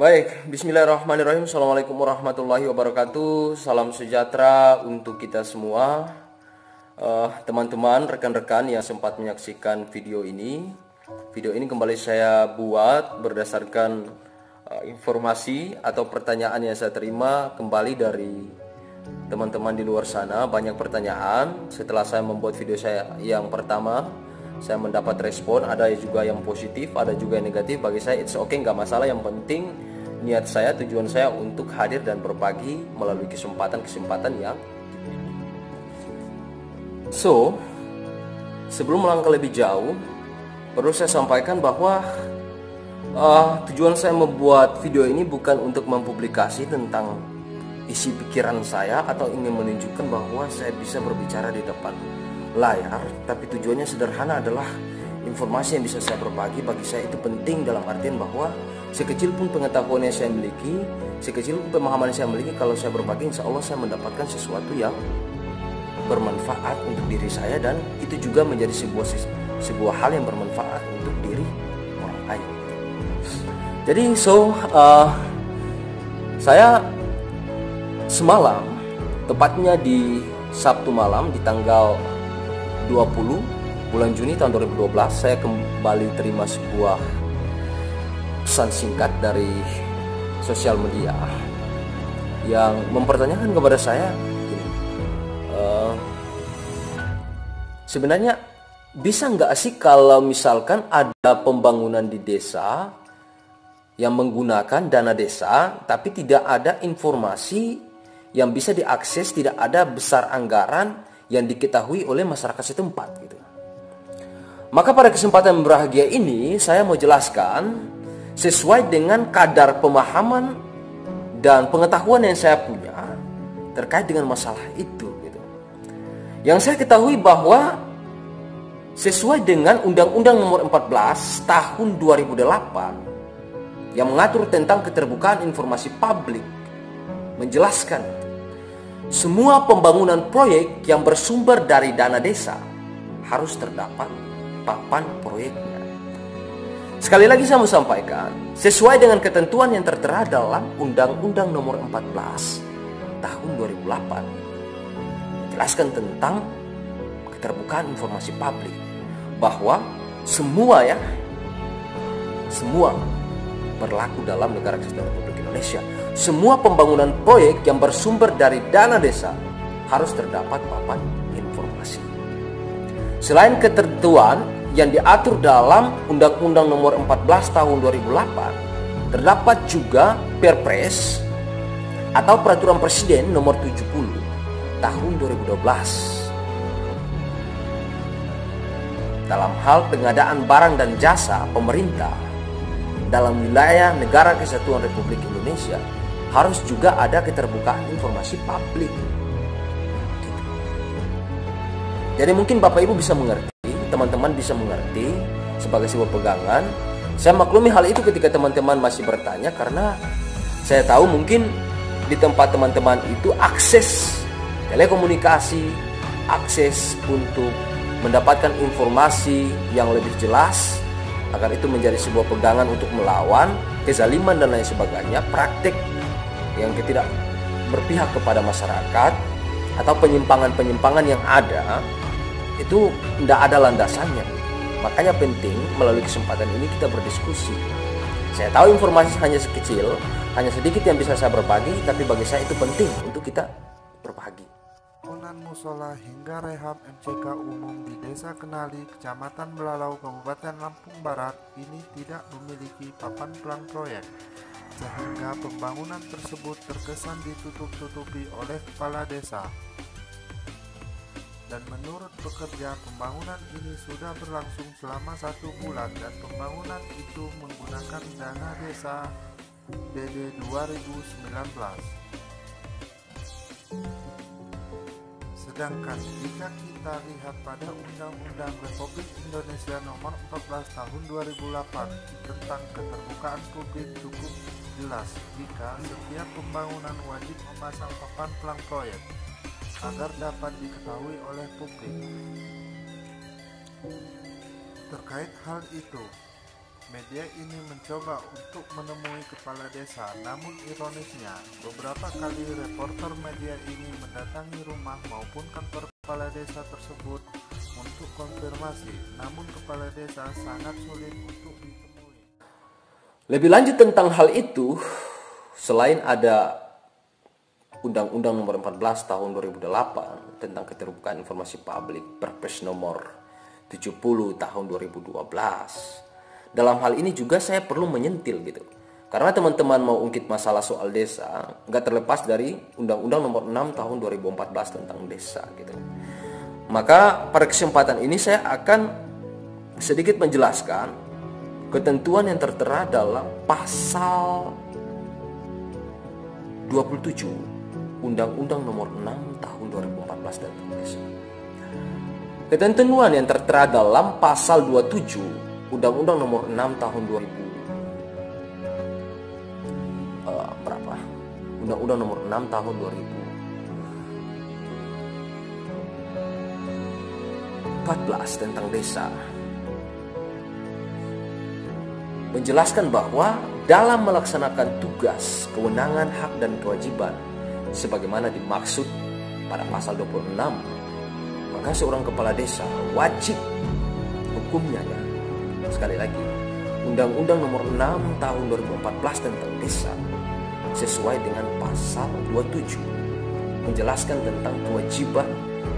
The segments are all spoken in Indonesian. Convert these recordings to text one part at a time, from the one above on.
Baik, bismillahirrahmanirrahim. Assalamualaikum warahmatullahi wabarakatuh. Salam sejahtera untuk kita semua. Teman-teman, rekan-rekan yang sempat menyaksikan video ini. Video ini kembali saya buat berdasarkan informasi atau pertanyaan yang saya terima kembali dari teman-teman di luar sana. Banyak pertanyaan. Setelah saya membuat video saya yang pertama, saya mendapat respon, ada juga yang positif, ada juga yang negatif. Bagi saya it's okay, nggak masalah. Yang penting niat saya, tujuan saya untuk hadir dan berbagi melalui kesempatan-kesempatan yang sebelum melangkah lebih jauh, perlu saya sampaikan bahwa tujuan saya membuat video ini bukan untuk mempublikasi tentang isi pikiran saya atau ingin menunjukkan bahwa saya bisa berbicara di depan layar, tapi tujuannya sederhana, adalah informasi yang bisa saya berbagi. Bagi saya itu penting dalam artian bahwa sekecil pun pengetahuan yang saya miliki, sekecil pun pemahaman yang saya miliki, kalau saya berbagi, insya Allah saya mendapatkan sesuatu yang bermanfaat untuk diri saya, dan itu juga menjadi sebuah hal yang bermanfaat untuk diri orang lain. Jadi saya semalam, tepatnya di Sabtu malam, di tanggal 20 bulan Juni tahun 2012, saya kembali terima sebuah pesan singkat dari sosial media yang mempertanyakan kepada saya gini, sebenarnya bisa nggak sih kalau misalkan ada pembangunan di desa yang menggunakan dana desa tapi tidak ada informasi yang bisa diakses, tidak ada besar anggaran yang diketahui oleh masyarakat setempat gitu. Maka pada kesempatan berbahagia ini saya mau jelaskan sesuai dengan kadar pemahaman dan pengetahuan yang saya punya terkait dengan masalah itu gitu. Yang saya ketahui bahwa sesuai dengan Undang-Undang Nomor 14 Tahun 2008 yang mengatur tentang keterbukaan informasi publik, menjelaskan semua pembangunan proyek yang bersumber dari dana desa harus terdapat papan proyeknya. Sekali lagi saya mau sampaikan, sesuai dengan ketentuan yang tertera dalam Undang-Undang Nomor 14 Tahun 2008, menjelaskan tentang keterbukaan informasi publik, bahwa semua berlaku dalam negara kesatuan Republik Indonesia. Semua pembangunan proyek yang bersumber dari dana desa harus terdapat papan informasi. Selain ketentuan yang diatur dalam Undang-Undang Nomor 14 Tahun 2008, terdapat juga Perpres atau Peraturan Presiden Nomor 70 Tahun 2012 dalam hal pengadaan barang dan jasa pemerintah dalam wilayah negara kesatuan Republik Indonesia harus juga ada keterbukaan informasi publik. Jadi mungkin Bapak Ibu bisa mengerti, teman-teman bisa mengerti sebagai sebuah pegangan. Saya maklumi hal itu ketika teman-teman masih bertanya, karena saya tahu mungkin di tempat teman-teman itu akses telekomunikasi, akses untuk mendapatkan informasi yang lebih jelas, agar itu menjadi sebuah pegangan untuk melawan kezaliman dan lain sebagainya, praktik yang tidak berpihak kepada masyarakat atau penyimpangan-penyimpangan yang ada, itu tidak ada landasannya. Makanya penting melalui kesempatan ini kita berdiskusi. Saya tahu informasi hanya sekecil, hanya sedikit yang bisa saya berbagi, tapi bagi saya itu penting untuk kita berbagi. Bangunan musola hingga rehab MCK umum di Desa Kenali, Kecamatan Belalau, Kabupaten Lampung Barat ini tidak memiliki papan plan proyek, sehingga pembangunan tersebut terkesan ditutup-tutupi oleh kepala desa. Dan menurut pekerja, pembangunan ini sudah berlangsung selama 1 bulan dan pembangunan itu menggunakan dana desa DD 2019. Sedangkan jika kita lihat pada Undang-Undang Republik Indonesia Nomor 14 Tahun 2008 tentang keterbukaan publik, cukup jelas jika setiap pembangunan wajib memasang papan plan proyek agar dapat diketahui oleh publik. Terkait hal itu, Media ini mencoba untuk menemui kepala desa, namun ironisnya, beberapa kali reporter media ini mendatangi rumah maupun kantor kepala desa tersebut untuk konfirmasi, namun kepala desa sangat sulit untuk ditemui. Lebih lanjut tentang hal itu, selain ada Undang-Undang Nomor 14 Tahun 2008 tentang Keterbukaan Informasi Publik, Perpres Nomor 70 Tahun 2012. Dalam hal ini juga saya perlu menyentil gitu. Karena teman-teman mau ungkit masalah soal desa, nggak terlepas dari Undang-Undang Nomor 6 Tahun 2014 tentang desa gitu. Maka pada kesempatan ini saya akan sedikit menjelaskan ketentuan yang tertera dalam pasal 27 Undang-Undang Nomor 6 Tahun 2014 tentang desa. Ketentuan yang tertera dalam pasal 27 Undang-Undang Nomor 6 Tahun 2000 Undang-Undang Nomor 6 Tahun 2014 tentang desa menjelaskan bahwa dalam melaksanakan tugas, kewenangan, hak dan kewajiban sebagaimana dimaksud pada pasal 26, maka seorang kepala desa wajib hukumnya ya. Sekali lagi, Undang-Undang Nomor 6 Tahun 2014 tentang desa sesuai dengan pasal 27 menjelaskan tentang kewajiban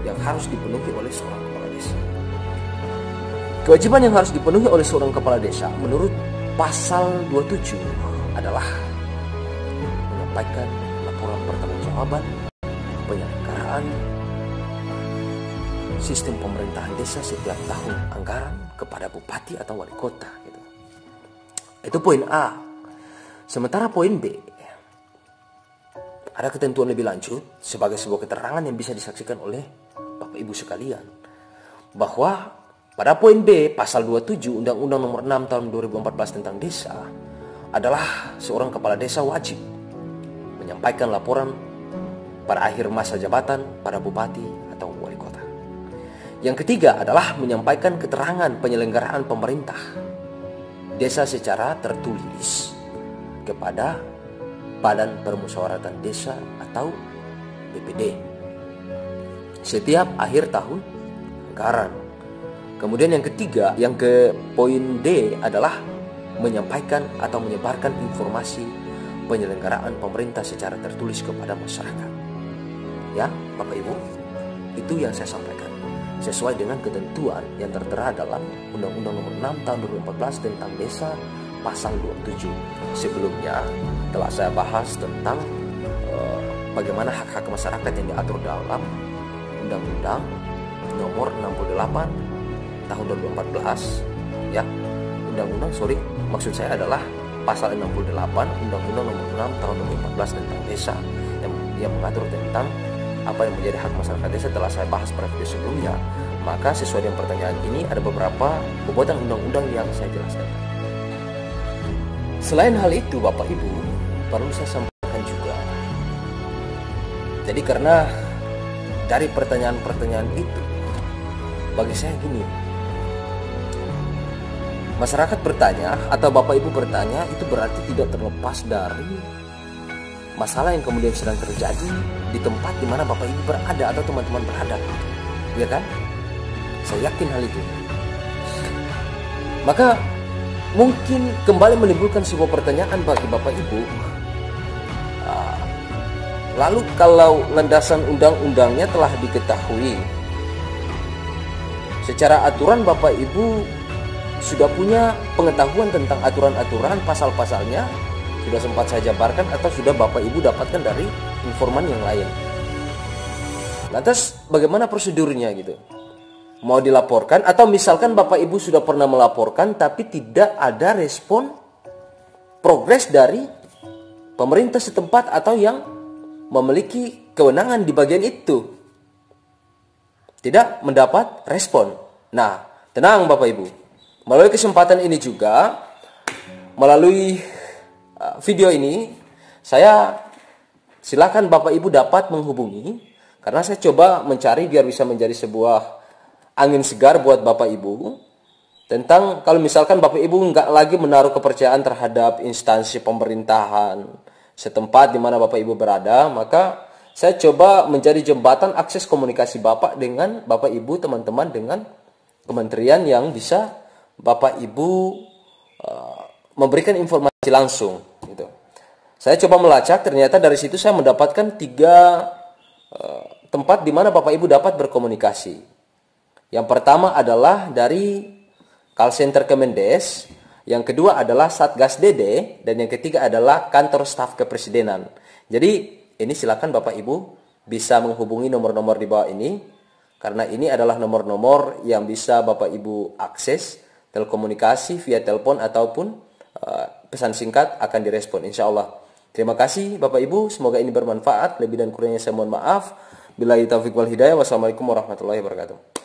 yang harus dipenuhi oleh seorang kepala desa. Kewajiban yang harus dipenuhi oleh seorang kepala desa menurut pasal 27 adalah menyampaikan laporan pertanggungjawaban penyelenggaraan sistem pemerintahan desa setiap tahun anggaran kepada bupati atau wali kota gitu. Itu poin A. Sementara poin B, ada ketentuan lebih lanjut sebagai sebuah keterangan yang bisa disaksikan oleh Bapak Ibu sekalian bahwa pada poin B pasal 27 Undang-Undang Nomor 6 Tahun 2014 tentang desa adalah seorang kepala desa wajib menyampaikan laporan pada akhir masa jabatan pada bupati atau wali kota. Yang ketiga adalah menyampaikan keterangan penyelenggaraan pemerintah desa secara tertulis kepada Badan Permusyawaratan Desa atau BPD setiap akhir tahun anggaran. Kemudian yang ketiga, yang ke poin D adalah menyampaikan atau menyebarkan informasi penyelenggaraan pemerintah secara tertulis kepada masyarakat. Ya, Bapak Ibu, itu yang saya sampaikan sesuai dengan ketentuan yang tertera dalam Undang-Undang Nomor 6 Tahun 2014 tentang desa pasal 27. Sebelumnya telah saya bahas tentang bagaimana hak-hak masyarakat yang diatur dalam Undang-Undang Nomor 68 Tahun 2014 ya. Maksud saya adalah pasal 68 Undang-Undang Nomor 6 Tahun 2014 tentang desa yang mengatur tentang apa yang menjadi hak masyarakat desa telah saya bahas pada video sebelumnya. Maka sesuai dengan pertanyaan ini ada beberapa pembuatan undang-undang yang saya jelaskan. Selain hal itu Bapak Ibu, perlu saya sampaikan juga. Jadi karena dari pertanyaan-pertanyaan itu, bagi saya gini, masyarakat bertanya atau Bapak Ibu bertanya itu berarti tidak terlepas dari masalah yang kemudian sedang terjadi di tempat di mana Bapak Ibu berada atau teman-teman berada, ya kan? Saya yakin hal itu. Maka mungkin kembali menimbulkan sebuah pertanyaan bagi Bapak Ibu. Lalu kalau landasan undang-undangnya telah diketahui, secara aturan Bapak Ibu sudah punya pengetahuan tentang aturan-aturan pasal-pasalnya, sudah sempat saya jabarkan atau sudah Bapak Ibu dapatkan dari informan yang lain. Lantas bagaimana prosedurnya gitu? Mau dilaporkan atau misalkan Bapak Ibu sudah pernah melaporkan tapi tidak ada respon progres dari pemerintah setempat atau yang memiliki kewenangan di bagian itu, tidak mendapat respon. Nah, tenang Bapak Ibu. Melalui kesempatan ini juga, melalui video ini, saya silakan Bapak Ibu dapat menghubungi, karena saya coba mencari biar bisa menjadi sebuah angin segar buat Bapak Ibu tentang kalau misalkan Bapak Ibu nggak lagi menaruh kepercayaan terhadap instansi pemerintahan setempat di mana Bapak Ibu berada, maka saya coba menjadi jembatan akses komunikasi Bapak dengan Bapak Ibu, teman-teman, dengan kementerian yang bisa Bapak Ibu memberikan informasi langsung. Gitu. Saya coba melacak, ternyata dari situ saya mendapatkan 3 tempat di mana Bapak Ibu dapat berkomunikasi. Yang pertama adalah dari call center Kemendes, yang kedua adalah Satgas DD, dan yang ketiga adalah kantor staf kepresidenan. Jadi ini silakan Bapak Ibu bisa menghubungi nomor-nomor di bawah ini, karena ini adalah nomor-nomor yang bisa Bapak Ibu akses telekomunikasi via telepon ataupun pesan singkat akan direspon insya Allah. Terima kasih Bapak Ibu, semoga ini bermanfaat. Lebih dan kurangnya saya mohon maaf. Billahi taufiq wal hidayah. Wassalamualaikum warahmatullahi wabarakatuh.